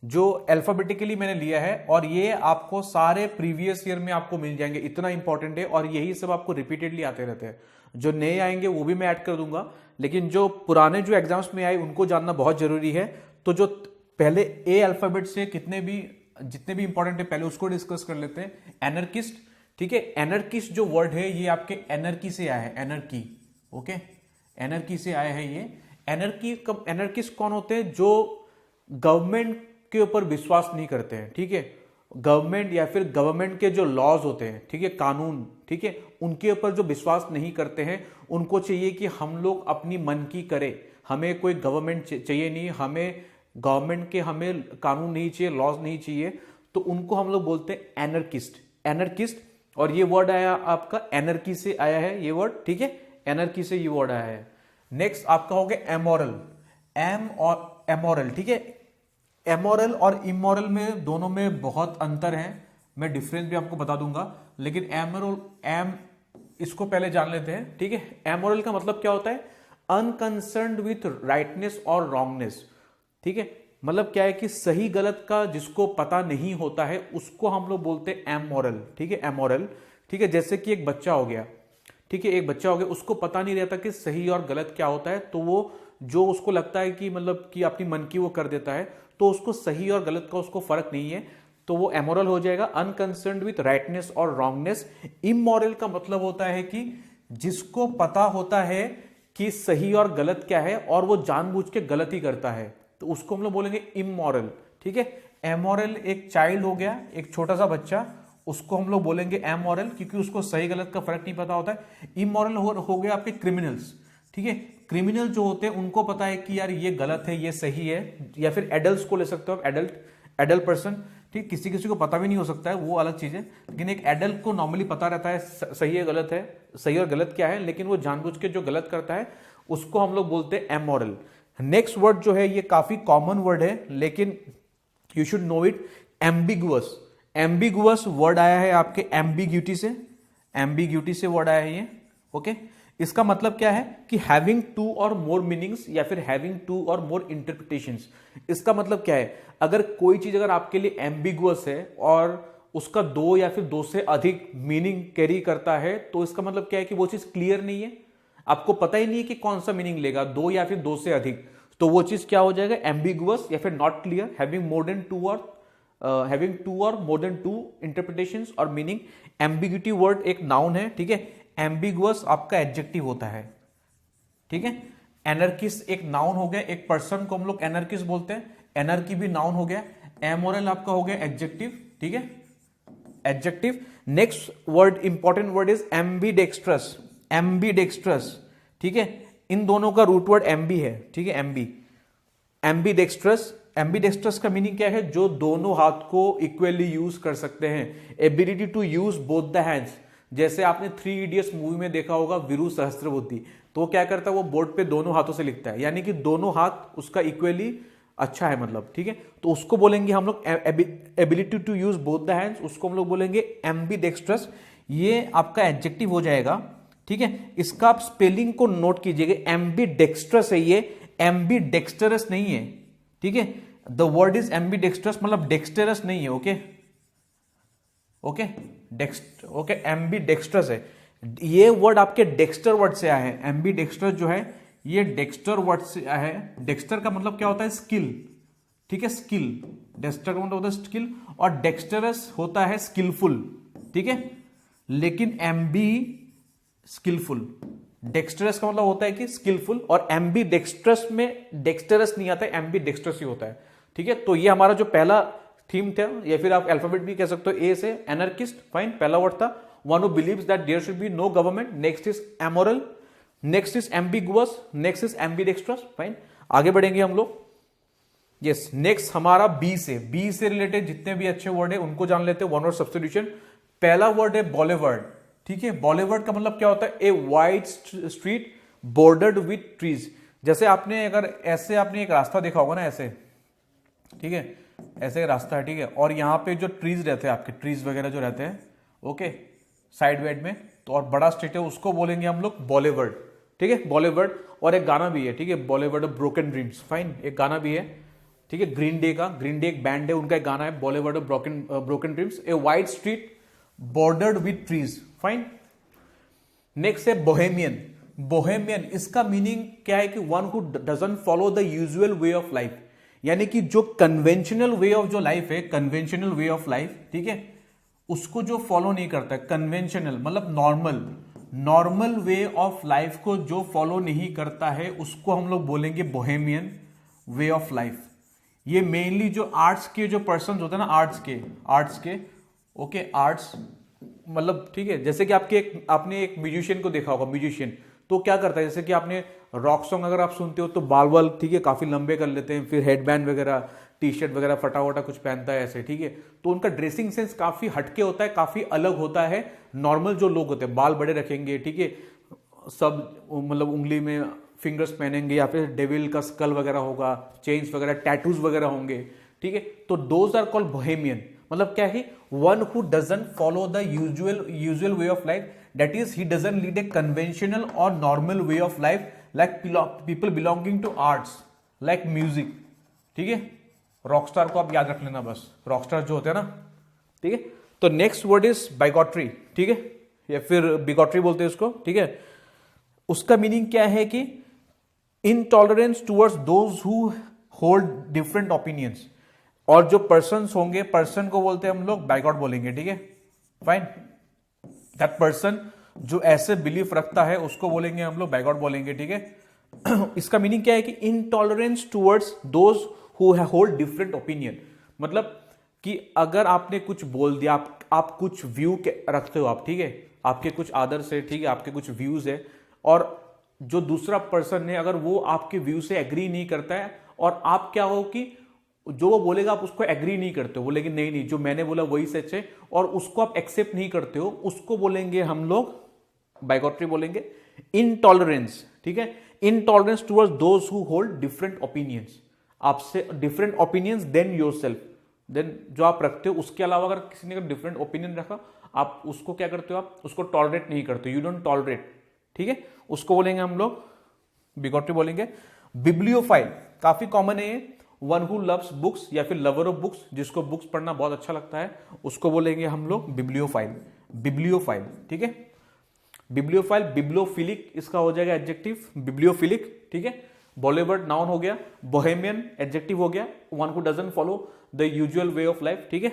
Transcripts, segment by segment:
जो अल्फाबेटिकली मैंने लिया है, और ये आपको सारे प्रीवियस ईयर में आपको मिल जाएंगे, इतना इंपॉर्टेंट है। और यही सब आपको रिपीटेडली आते रहते हैं। जो नए आएंगे वो भी मैं ऐड कर दूंगा, लेकिन जो पुराने जो एग्जाम्स में आए उनको जानना बहुत जरूरी है। तो जो पहले ए अल्फाबेट से जितने भी इंपॉर्टेंट है पहले उसको डिस्कस कर लेते हैं। एनर्किस्ट, ठीक है। एनर्किस्ट जो वर्ड है ये आपके एनर्की से आया है, एनर्की, ओके, एनर्की से आया है ये। एनर्किस्ट कौन होते हैं? जो गवर्नमेंट के ऊपर विश्वास नहीं करते हैं, ठीक है। गवर्नमेंट या फिर गवर्नमेंट के जो लॉज होते हैं, ठीक है, कानून, ठीक है, उनके ऊपर जो विश्वास नहीं करते हैं, उनको चाहिए कि हम लोग अपनी मन की करें, हमें कोई गवर्नमेंट चाहिए नहीं, हमें गवर्नमेंट के हमें कानून नहीं चाहिए, लॉज नहीं चाहिए, तो उनको हम लोग बोलते हैं एनर्किस्ट। एनर्किस्ट, और ये वर्ड आया आपका एनर्की से आया है ये वर्ड, ठीक है, एनर्की से ये वर्ड आया है। नेक्स्ट आपका हो गया एमोरल। एम और एमोरल, ठीक है। एमोरल और इमोरल में दोनों में बहुत अंतर है, मैं डिफरेंस भी आपको बता दूंगा, लेकिन इसको पहले जान लेते हैं, ठीक है। एमोरल का मतलब क्या होता है? अनकंसर्न्ड विथ राइटनेस और रॉन्गनेस, ठीक है। मतलब क्या है कि सही गलत का जिसको पता नहीं होता है उसको हम लोग बोलते हैं एमोरल, ठीक है, एमोरल, ठीक है। जैसे कि एक बच्चा हो गया, ठीक है, एक बच्चा हो गया, उसको पता नहीं रहता कि सही और गलत क्या होता है, तो वो जो उसको लगता है कि मतलब कि अपनी मन की वो कर देता है, तो उसको सही और गलत का उसको फर्क नहीं है, तो वो एमोरल हो जाएगा, अनकंसर्न्ड विथ राइटनेस और रॉन्गनेस। इमोरल का मतलब होता है कि जिसको पता होता है कि सही और गलत क्या है और वो जानबूझ के गलत ही करता है, तो उसको हम लोग बोलेंगे इमोरल, ठीक है। एमोरल एक चाइल्ड हो गया, एक छोटा सा बच्चा, उसको हम लोग बोलेंगे एमोरल, क्योंकि उसको सही गलत का फर्क नहीं पता होता है। इमोरल हो गया आपके क्रिमिनल्स, ठीक है। क्रिमिनल जो होते हैं उनको पता है कि यार ये गलत है ये सही है, या फिर एडल्ट को ले सकते हो आप, एडल्ट पर्सन, ठीक। किसी किसी को पता भी नहीं हो सकता है, वो अलग चीज है, लेकिन एक एडल्ट को नॉर्मली पता रहता है सही है गलत है, सही और गलत क्या है, लेकिन वो जानबूझ के जो गलत करता है उसको हम लोग बोलते हैं एमोरल। नेक्स्ट वर्ड जो है ये काफी कॉमन वर्ड है, लेकिन you should know it, ambiguous. Ambiguous word आया है आपके एम्बिग्यूटी से वर्ड आया है ये, ओके। इसका मतलब क्या है कि हैविंग टू और मोर मीनिंग्स या फिर हैविंग टू और मोर इंटरप्रिटेशंस। इसका मतलब क्या है? अगर कोई चीज अगर आपके लिए एम्बिगुअस है और उसका दो या फिर दो से अधिक मीनिंग कैरी करता है, तो इसका मतलब क्या है कि वो चीज क्लियर नहीं है, आपको पता ही नहीं है कि कौन सा मीनिंग लेगा, दो या फिर दो से अधिक, तो वो चीज क्या हो जाएगा? एम्बिगुअस या फिर नॉट क्लियर, हैविंग टू और मोर देन टू इंटरप्रिटेशंस और मीनिंग। एम्बिग्यूटी वर्ड एक नाउन है, ठीक है। एम्बिगुअस आपका एडजेक्टिव होता है, ठीक है। एनर्किस्ट एक नाउन हो गया, एक पर्सन को हम लोग एनर्किस्ट बोलते हैं, एनर्की भी नाउन हो गया। एमोरल आपका हो गया एडजेक्टिव, ठीक है, adjective. Next word important word is ambidextrous. ठीक है, इन दोनों का रूट वर्ड एम्बी है, ठीक है, एम्बीडेक्स्ट्रस का मीनिंग क्या है? जो दोनों हाथ को इक्वली यूज कर सकते हैं, ability to use both the hands. जैसे आपने 3 इडियट्स मूवी में देखा होगा वीरू सहस्त्रबुद्धि, तो वो क्या करता है? वो बोर्ड पे दोनों हाथों से लिखता है, यानी कि दोनों हाथ उसका इक्वली अच्छा है, मतलब, ठीक है। तो उसको बोलेंगे हम लोग ability to use both the hands, उसको हम लोग बोलेंगे एम्बीडेक्स्ट्रस। ये आपका एडजेक्टिव हो जाएगा, ठीक है। इसका आप स्पेलिंग को नोट कीजिएगा, एम्बीडेक्स्ट्रस है ये, एम्बीडेक्स्टरस नहीं है, ठीक है। द वर्ड इज एम्बीडेक्स्ट्रस, मतलब डेक्स्टरस नहीं है, ओके, एम्बीडेक्स्ट्रस है। ये वर्ड आपके डेक्स्टर वर्ड से आया है। एम्बीडेक्स्ट्रस जो है ये डेक्स्टर वर्ड से आया है। डेक्स्टर का मतलब क्या होता है? स्किल, ठीक है, स्किल। डेक्स्टर का मतलब होता है स्किल, और डेक्स्टरस होता है स्किलफुल, ठीक है। लेकिन एम्बी स्किलफुल, डेक्स्टरस का मतलब होता है कि स्किलफुल, और एम्बी डेक्स्ट्रस में डेक्स्टरस नहीं आता है, एम्बी डेक्स्ट्रस ही होता है, ठीक है। तो ये हमारा जो पहला थीम था, या फिर आप अल्फाबेट भी कह सकते हो, ए से एनर्किस्ट, फाइन, पहला वर्ड था। One who believes that there should be no government, next is amoral, next is ambiguous, next is ambidextrous, fine. आगे बढ़ेंगे हम लोग। यस, नेक्स्ट हमारा बी से रिलेटेड जितने भी अच्छे वर्ड है उनको जान लेते हैं, वन वर्ड सब्स्टिट्यूशन। पहला वर्ड है बॉलीवर्ड, ठीक है। बॉलीवर्ड का मतलब क्या होता है? A wide street bordered with trees. जैसे आपने अगर ऐसे आपने एक रास्ता देखा होगा ना, ऐसे, ठीक है, ऐसे रास्ता है, ठीक है, और यहाँ पे जो ट्रीज रहते हैं, आपके ट्रीज वगैरह जो रहते हैं, ओके, साइड वाइड में, तो और बड़ा स्ट्रीट है, उसको बोलेंगे हम लोग बॉलीवर्ड, ठीक है, बॉलीवर्ड। और एक गाना भी है, ठीक है, बॉलीवर्ड ऑफ ब्रोकन ड्रीम्स, फाइन, एक गाना भी है, ठीक है, ग्रीन डे एक बैंड है, उनका एक गाना है boulevard of broken dreams, a wide street bordered with trees, fine. Next है बोहेमियन इसका मीनिंग क्या है कि one who doesn't follow the usual way of life, यानी कि जो कन्वेंशनल वे ऑफ जो लाइफ है, कन्वेंशनल वे ऑफ लाइफ, ठीक है, उसको जो फॉलो नहीं करता है, कन्वेंशनल मतलब नॉर्मल वे ऑफ लाइफ को जो फॉलो नहीं करता है उसको हम लोग बोलेंगे बोहेमियन वे ऑफ लाइफ। ये मेनली जो आर्ट्स के जो पर्सन होते हैं ना, आर्ट्स के ओके, आर्ट्स मतलब ठीक है, जैसे कि आपने एक म्यूजिशियन को देखा होगा, म्यूजिशियन तो क्या करता है, जैसे कि आपने रॉक सॉन्ग अगर आप सुनते हो तो बाल ठीक है काफी लंबे कर लेते हैं, फिर हेडबैंड वगैरह, टी शर्ट वगैरह फटाफटा कुछ पहनता है ऐसे, ठीक है, तो उनका ड्रेसिंग सेंस काफी हटके होता है, काफी अलग होता है। नॉर्मल जो लोग होते हैं बाल बड़े रखेंगे, ठीक है, सब मतलब उंगली में फिंगर्स पहनेंगे, या फिर डेविल का स्कल वगैरह होगा, चेन्स वगैरह, टैटूज वगैरह होंगे, ठीक है, तो दोज आर कॉल्ड बोहेमियन। मतलब क्या है, one who doesn't follow the usual way of life, that is he doesn't lead a conventional और normal way of life, like people belonging to arts, like music, ठीक है। Rockstar को आप याद रख लेना बस, रॉकस्टार जो होते हैं ना, ठीक है। तो नेक्स्ट वर्ड इज बाइगॉट्री, ठीक है, या फिर बिगॉट्री बोलते हैं उसको, ठीक है। उसका मीनिंग क्या है कि intolerance towards those who hold different opinions, और जो पर्सन्स होंगे, पर्सन को बोलते हैं हम लोग बाइगॉट बोलेंगे, ठीक है, फाइन। दैट पर्सन जो ऐसे बिलीफ रखता है उसको बोलेंगे हम लोग बाइगॉट बोलेंगे, ठीक है। इसका मीनिंग क्या है कि intolerance towards those who hold different opinion, मतलब कि अगर आपने कुछ बोल दिया, आप कुछ व्यू रखते हो आप, ठीक है, आपके कुछ आदर्श है, ठीक है, आपके कुछ व्यूज है, और जो दूसरा पर्सन है अगर वो आपके व्यू से एग्री नहीं करता है, और आप क्या हो कि जो वो बोलेगा आप उसको एग्री नहीं करते हो, बोलेंगे नहीं जो मैंने बोला वही सच है, और उसको आप एक्सेप्ट नहीं करते हो, उसको बोलेंगे हम लोग बाइगॉट्री बोलेंगे। इनटॉलरेंस, ठीक है, intolerance towards those who hold different opinions, आपसे different opinions than yourself, than जो आप रखते हो उसके अलावा अगर किसी ने डिफरेंट ओपिनियन रखा, आप उसको क्या करते हो, आप उसको टॉलरेट नहीं करते, यू डोंट टॉलरेट, ठीक है, उसको बोलेंगे हम लोग बिगॉट्री बोलेंगे। बिब्लियोफाइल काफी कॉमन है ये, वन हु लव्स बुक्स या फिर लवर ऑफ बुक्स, जिसको बुक्स पढ़ना बहुत अच्छा लगता है, उसको बोलेंगे हम लोग बिब्लियोफाइल, ठीक है। बिब्लियोफाइल, बिब्लियोफिलिक इसका हो जाएगा एडजेक्टिव, बिब्लियोफिलिक, ठीक है। बॉलीवुड नाउन हो गया, बोहेमियन एडजेक्टिव हो गया, one who doesn't follow the usual way of life, ठीक है।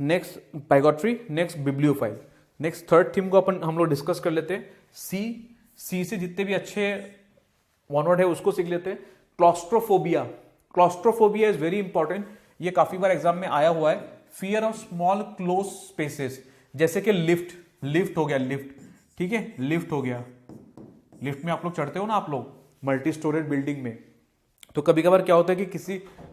Next bigotry, next bibliophile. Next third theme को हम लोग डिस्कस कर लेते हैं। सी से जितने भी अच्छे वन वर्ड है उसको सीख लेते हैं। क्लॉस्ट्रोफोबिया इज वेरी इंपॉर्टेंट, ये काफी बार एग्जाम में आया हुआ है। Fear of small close spaces, जैसे कि लिफ्ट हो गया, ठीक है, लिफ्ट हो गया, लिफ्ट में आप लोग चढ़ते हो ना, आप लोग मल्टी स्टोरेज बिल्डिंग में, तो कभी कभार क्या होता है कि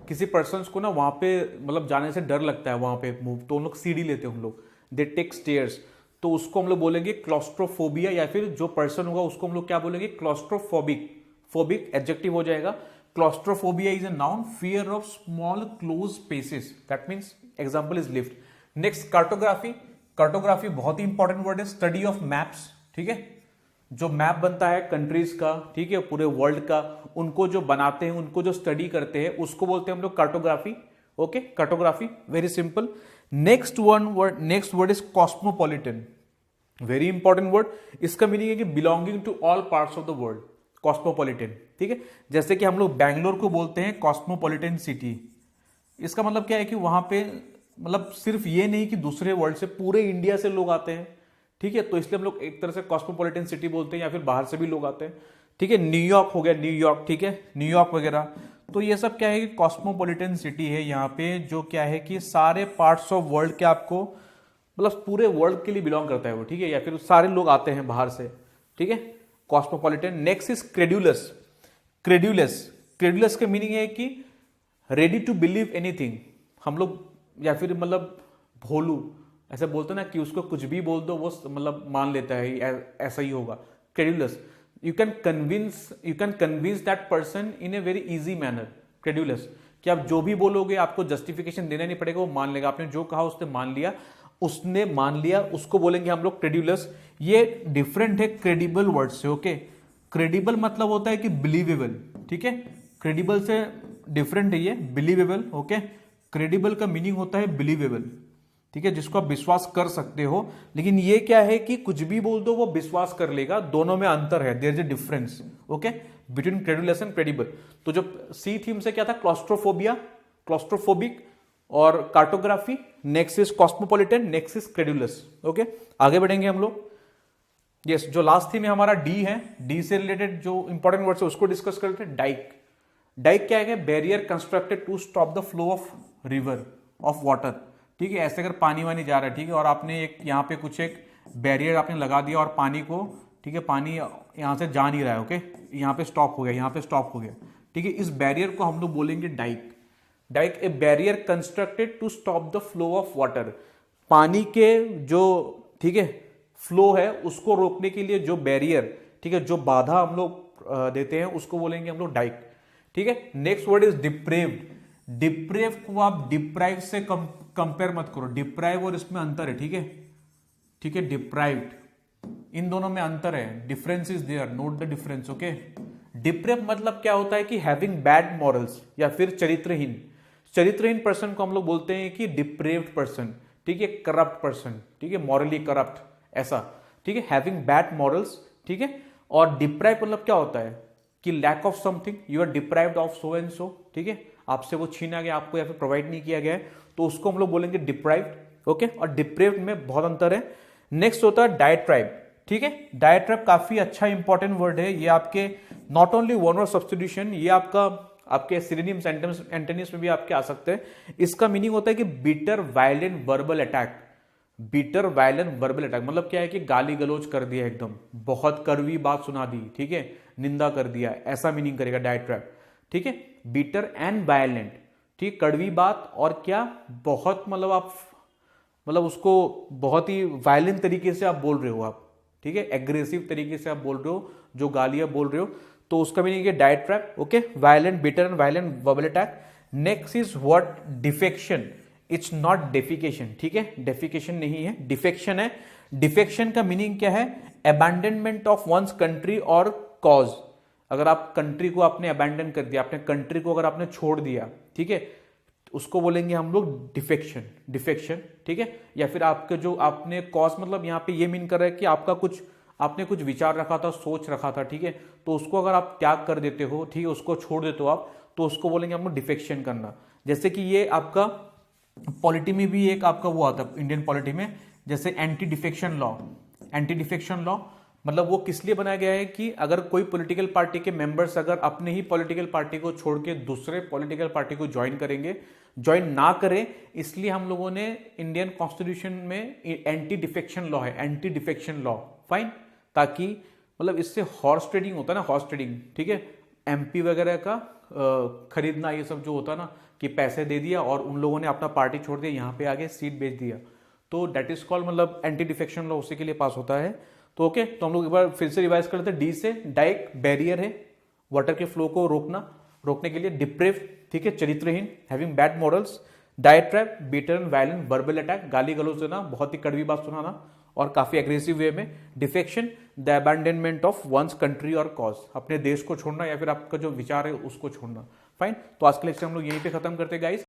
किसी पर्सन को ना वहां पे मतलब जाने से डर लगता है वहां पे मूव, तो उन लोग सीढ़ी लेते हैं, हम लोग दे टेक स्टेयर्स, तो उसको हम लोग बोलेंगे क्लॉस्ट्रोफोबिया, या फिर जो पर्सन होगा उसको हम लोग क्या बोलेंगे, क्लॉस्ट्रोफोबिक एडजेक्टिव हो जाएगा। Claustrophobia is a noun, fear of small close spaces, that means example is lift. Next cartography बहुत ही इंपॉर्टेंट वर्ड है, स्टडी ऑफ मैप्स, ठीक है, जो मैप बनता है कंट्रीज का, ठीक है, पूरे वर्ल्ड का, उनको जो बनाते हैं, उनको जो स्टडी करते हैं, उसको बोलते हैं हम लोग cartography, okay, cartography, very simple. Next word is cosmopolitan, very important word, इसका मीनिंग है कि belonging to all parts of the world, cosmopolitan, ठीक है। जैसे कि हम लोग बैंगलोर को बोलते हैं कॉस्मोपॉलिटन सिटी, इसका मतलब क्या है कि वहां पे मतलब सिर्फ ये नहीं कि दूसरे वर्ल्ड से, पूरे इंडिया से लोग आते हैं, ठीक है, तो इसलिए हम लोग एक तरह से कॉस्मोपॉलिटन सिटी बोलते हैं, या फिर बाहर से भी लोग आते हैं, ठीक है। न्यूयॉर्क हो गया, न्यूयॉर्क, ठीक है, न्यूयॉर्क वगैरह, तो ये सब क्या है कि कॉस्मोपॉलिटन सिटी है यहाँ पे, जो क्या है कि सारे पार्ट्स ऑफ वर्ल्ड के आपको मतलब पूरे वर्ल्ड के लिए बिलोंग करता है वो, ठीक है, या फिर सारे लोग आते हैं बाहर से, ठीक है, कॉस्मोपॉलिटन। नेक्स्ट इज क्रेडुलस का मीनिंग है कि रेडी टू बिलीव एनीथिंग, हम लोग या फिर मतलब भोलू ऐसे बोलते ना कि उसको कुछ भी बोल दो वो मतलब मान लेता है, ऐसा ही होगा, credulous. You can convince that person in a very easy manner, credulous, कि आप जो भी बोलोगे आपको जस्टिफिकेशन देना नहीं पड़ेगा, वो मान लेगा, आपने जो कहा उसने मान लिया, उसको बोलेंगे हम लोग क्रेडुलस। ये डिफरेंट है क्रेडिबल वर्ड से, ओके। क्रेडिबल मतलब होता है कि बिलीवेबल, ठीक है, क्रेडिबल से डिफरेंट है ये, बिलीवेबल, ओके। क्रेडिबल का मीनिंग होता है बिलीवेबल, ठीक है, जिसको आप विश्वास कर सकते हो। लेकिन ये क्या है कि कुछ भी बोल दो वो विश्वास कर लेगा, दोनों में अंतर है, there is a difference, okay, between credulous and credible. तो जो सी थीम से क्या था, क्लॉस्ट्रोफोबिया, क्लॉस्ट्रोफोबिक और cartography, next is cosmopolitan, next is credulous, okay. आगे बढ़ेंगे हम लोग। यस, जो लास्ट थीम है हमारा डी है, डी से रिलेटेड जो इंपॉर्टेंट वर्ड्स है उसको डिस्कस करते हैं। डाइक, डाइक क्या है, barrier constructed to stop the flow of river of water, ठीक है। ऐसे अगर पानी वानी जा रहा है, ठीक है, और आपने एक यहाँ पे कुछ एक बैरियर आपने लगा दिया और पानी को, ठीक है, पानी यहाँ से जा नहीं रहा है, ओके, यहाँ पे स्टॉप हो गया, यहाँ पे स्टॉप हो गया, ठीक है, इस बैरियर को हम लोग बोलेंगे dyke. Dyke a barrier constructed to stop the flow of water, पानी के जो, ठीक है, फ्लो है उसको रोकने के लिए जो बैरियर, ठीक है, जो बाधा हम लोग देते हैं उसको बोलेंगे हम लोग डाइक, ठीक है। Next word is depraved. Deprave को आप डिप्राइव से कंपेयर मत करो, डिप्राइव और इसमें अंतर है, ठीक है, ठीक है, डिप्राइव्ड, इन दोनों में अंतर है, difference is there, note the difference, okay. Deprave मतलब क्या होता है कि हैविंग बैड मॉरल्स या फिर चरित्रहीन, चरित्रहीन पर्सन को हम लोग बोलते हैं कि डिप्रेव्ड पर्सन, ठीक है, करप्ट पर्सन, ठीक है, मॉरली करप्ट, ऐसा, ठीक है, हैविंग बैड मॉरल्स, ठीक है। और डिप्राइव मतलब क्या होता है कि lack of something, you are deprived of so and so, ठीक है, आपसे वो छीना गया आपको या फिर प्रोवाइड नहीं किया गया है, तो उसको हम लोग बोलेंगे डिप्राइव्ड, ओके। और डिप्रेव्ड में बहुत अंतर है। नेक्स्ट होता है डायट्राइब, ठीक है। डायट्राइब काफी अच्छा इंपॉर्टेंट वर्ड है, ये आपके not only one word substitution, ये आपका आपके सिनोनिम्स एंटोनिम्स में भी आपके आ सकते हैं। इसका मीनिंग होता है कि bitter violent verbal attack, bitter violent verbal attack मतलब क्या है कि गाली गलौज कर दिया, एकदम बहुत कड़वी बात सुना दी, ठीक है, निंदा कर दिया, ऐसा मीनिंग करेगा डायट्राइब, ठीक है। बिटर एंड वायलेंट, ठीक, कड़वी बात और क्या, बहुत मतलब आप मतलब उसको बहुत ही वायलेंट तरीके से आप बोल रहे हो आप, ठीक है, एग्रेसिव तरीके से आप बोल रहे हो, जो गालियां बोल रहे हो, तो उसका मीनिंग है diatribe, okay. Violent, bitter and violent verbal attack. Next is what, defection, it's not defecation, ठीक है, डेफिकेशन नहीं है, डिफेक्शन है। डिफेक्शन का मीनिंग क्या है, abandonment of one's country or cause, अगर आप कंट्री को आपने अबैंडन कर दिया, अपने कंट्री को अगर आपने छोड़ दिया, ठीक है, उसको बोलेंगे हम लोग डिफेक्शन, डिफेक्शन, ठीक है। या फिर आपके जो आपने कॉज मतलब यहाँ पे ये मीन कर रहा है कि आपका कुछ, आपने कुछ विचार रखा था, सोच रखा था, ठीक है, तो उसको अगर आप त्याग कर देते हो, ठीक है, उसको छोड़ देते हो आप, तो उसको बोलेंगे हम लोग डिफेक्शन करना। जैसे कि ये आपका पॉलिटी में भी एक आपका वो आता है, इंडियन पॉलिटी में, जैसे anti defection law. Anti defection law मतलब वो किस लिए बनाया गया है कि अगर कोई पॉलिटिकल पार्टी के मेंबर्स अगर अपने ही पॉलिटिकल पार्टी को छोड़ के दूसरे पॉलिटिकल पार्टी को ज्वाइन करेंगे, ज्वाइन ना करें, इसलिए हम लोगों ने इंडियन कॉन्स्टिट्यूशन में एंटी डिफेक्शन लॉ है, एंटी डिफेक्शन लॉ, फाइन, ताकि मतलब इससे हॉर्स ट्रेडिंग होता है ना, हॉर्स ट्रेडिंग, ठीक है, एमपी वगैरह का खरीदना, ये सब जो होता है ना कि पैसे दे दिया और उन लोगों ने अपना पार्टी छोड़ दिया, यहाँ पे आगे सीट बेच दिया, तो डेट इज कॉल्ड मतलब एंटी डिफेक्शन लॉ, उसी के लिए पास होता है। तो ओके, तो हम लोग एक बार फिर से रिवाइज करते हैं। डी से डाइक, बैरियर है, वाटर के फ्लो को रोकने के लिए। डिप्रेव, ठीक है, चरित्रहीन, having bad morals. Diatribe, bitter and violent verbal attack, गाली गलौज देना, बहुत ही कड़वी बात सुनाना और काफी एग्रेसिव वे में। Defection, the abandonment of one's country or cause, अपने देश को छोड़ना या फिर आपका जो विचार है उसको छोड़ना, फाइन। तो आज के लेक्चर हम लोग यहीं पे खत्म करते हैं गाइस।